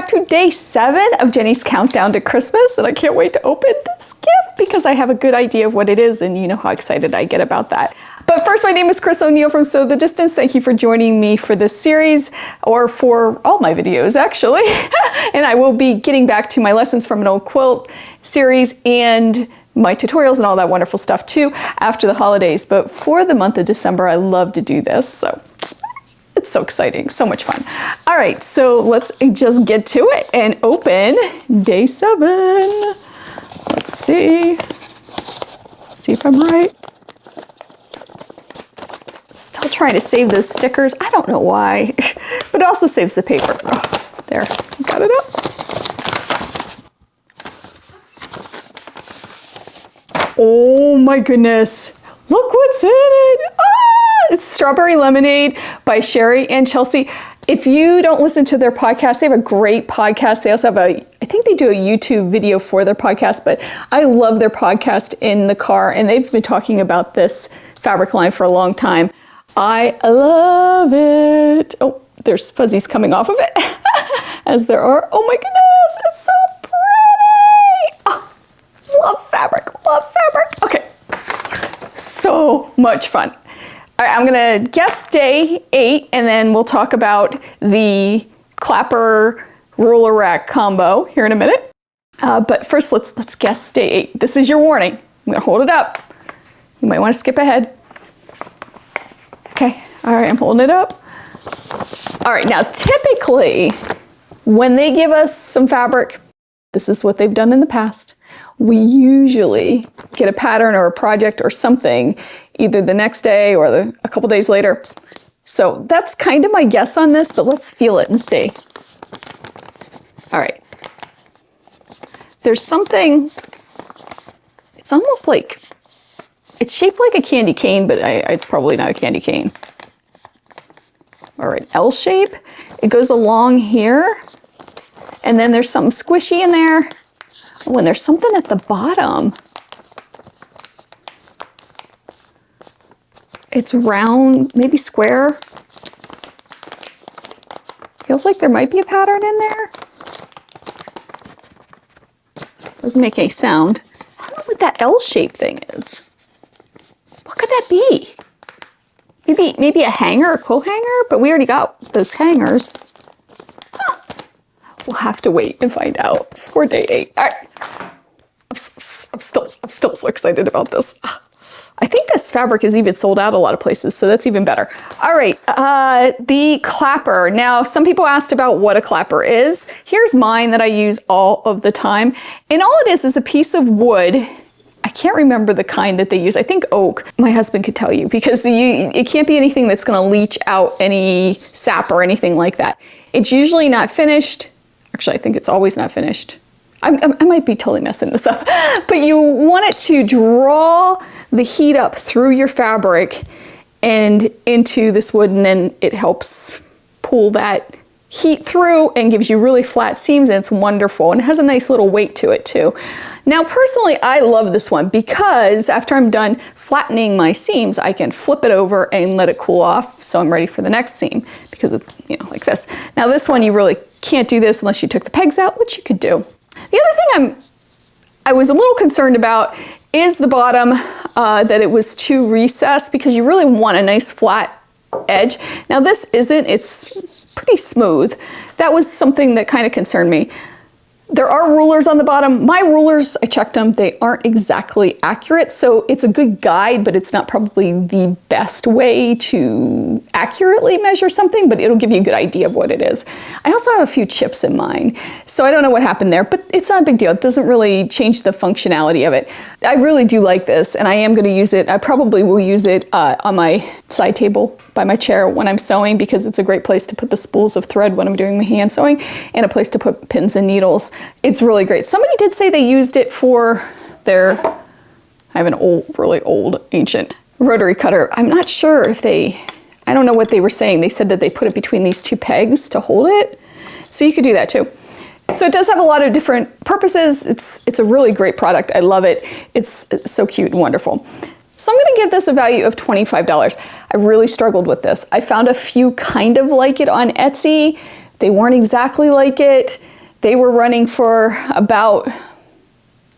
back to day 7 of Jenny's countdown to Christmas, and I can't wait to open this gift because I have a good idea of what it is, and you know how excited I get about that. But first, my name is Chris O'Neill from Sew the Distance. Thank you for joining me for this series, or for all my videos actually. And I will be getting back to my lessons from an old quilt series and my tutorials and all that wonderful stuff too after the holidays. But for the month of December, I love to do this, so it's so exciting, so much fun. All right, so let's just get to it and open day 7. Let's see if I'm right. Still trying to save those stickers. I don't know why, but it also saves the paper. Oh, there, got it up. Oh my goodness, look what's in it. It's Strawberry Lemonade by Sherry and Chelsea. If you don't listen to their podcast, they have a great podcast. They also have I think they do a YouTube video for their podcast, but I love their podcast in the car, and they've been talking about this fabric line for a long time. I love it. Oh, there's fuzzies coming off of it, as there are. Oh my goodness, it's so pretty. Oh, love fabric, love fabric. Okay, so much fun. All right, I'm gonna guess day 8, and then we'll talk about the clapper ruler rack combo here in a minute. But first, let's guess day 8. This is your warning. I'm gonna hold it up. You might want to skip ahead. Okay, all right, I'm holding it up. All right, now typically, when they give us some fabric, this is what they've done in the past. We usually get a pattern or a project or something either the next day or a couple days later. So that's kind of my guess on this, but let's feel it and see. All right. There's something, it's almost like, it's shaped like a candy cane, but it's probably not a candy cane. All right, L shape. It goes along here, and then there's something squishy in there. Oh, and there's something at the bottom. It's round, maybe square. Feels like there might be a pattern in there. Doesn't make any sound. I don't know what that L-shaped thing is. What could that be? Maybe a hanger, a quilt hanger, but we already got those hangers. Huh. We'll have to wait and find out for day 8. All right. I'm still so excited about this. I think this fabric is even sold out a lot of places, so that's even better. All right, the clapper. Now, some people asked about what a clapper is. Here's mine that I use all of the time. And all it is a piece of wood. I can't remember the kind that they use. I think oak. My husband could tell you, because it can't be anything that's gonna leach out any sap or anything like that. It's usually not finished. Actually, I think it's always not finished. I might be totally messing this up, but you want it to draw the heat up through your fabric and into this wood, and then it helps pull that heat through and gives you really flat seams, and it's wonderful, and it has a nice little weight to it too. Now, personally, I love this one because after I'm done flattening my seams, I can flip it over and let it cool off, so I'm ready for the next seam, because it's, you know, like this. Now, this one, you really can't do this unless you took the pegs out, which you could do. The other thing I was a little concerned about is the bottom, that it was too recessed, because you really want a nice flat edge. Now this isn't, it's pretty smooth. That was something that kind of concerned me. There are rulers on the bottom. My rulers, I checked them, they aren't exactly accurate, so it's a good guide, but it's not probably the best way to accurately measure something, but it'll give you a good idea of what it is. I also have a few chips in mine, so I don't know what happened there, but it's not a big deal. It doesn't really change the functionality of it. I really do like this, and I am going to use it. I probably will use it on my side table by my chair when I'm sewing, because it's a great place to put the spools of thread when I'm doing my hand sewing, and a place to put pins and needles. It's really great. Somebody did say they used it for their, I have an really old, ancient rotary cutter. I'm not sure if I don't know what they were saying. They said that they put it between these 2 pegs to hold it. So you could do that too. So it does have a lot of different purposes. It's a really great product. I love it. It's so cute and wonderful. So I'm gonna give this a value of $25. I really struggled with this. I found a few kind of like it on Etsy. They weren't exactly like it. They were running for about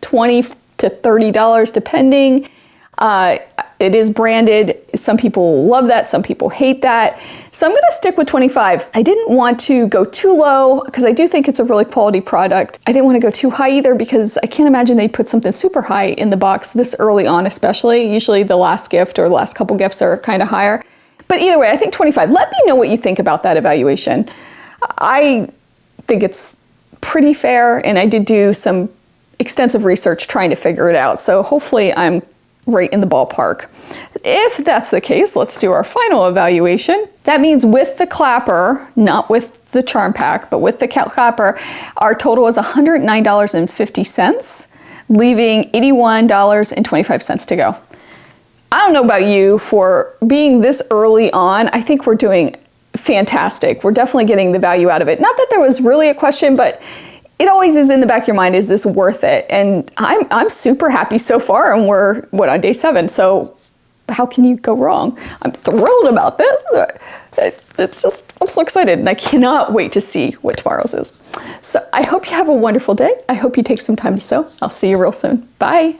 $20 to $30 depending. It is branded. Some people love that, some people hate that. So I'm gonna stick with 25. I didn't want to go too low because I do think it's a really quality product. I didn't want to go too high either because I can't imagine they'd put something super high in the box this early on, especially. Usually the last gift or the last couple gifts are kind of higher. But either way, I think 25. Let me know what you think about that evaluation. I think it's pretty fair, and I did do some extensive research trying to figure it out. So hopefully I'm right in the ballpark. If that's the case, let's do our final evaluation. That means with the clapper, not with the charm pack, but with the clapper, our total is $109.50, leaving $81.25 to go. I don't know about you, for being this early on, I think we're doing fantastic. We're definitely getting the value out of it. Not that there was really a question, but it always is in the back of your mind, is this worth it? And I'm super happy so far, and we're, on day 7, so how can you go wrong? I'm thrilled about this. It's just, I'm so excited, and I cannot wait to see what tomorrow's is. So I hope you have a wonderful day. I hope you take some time to sew. I'll see you real soon. Bye.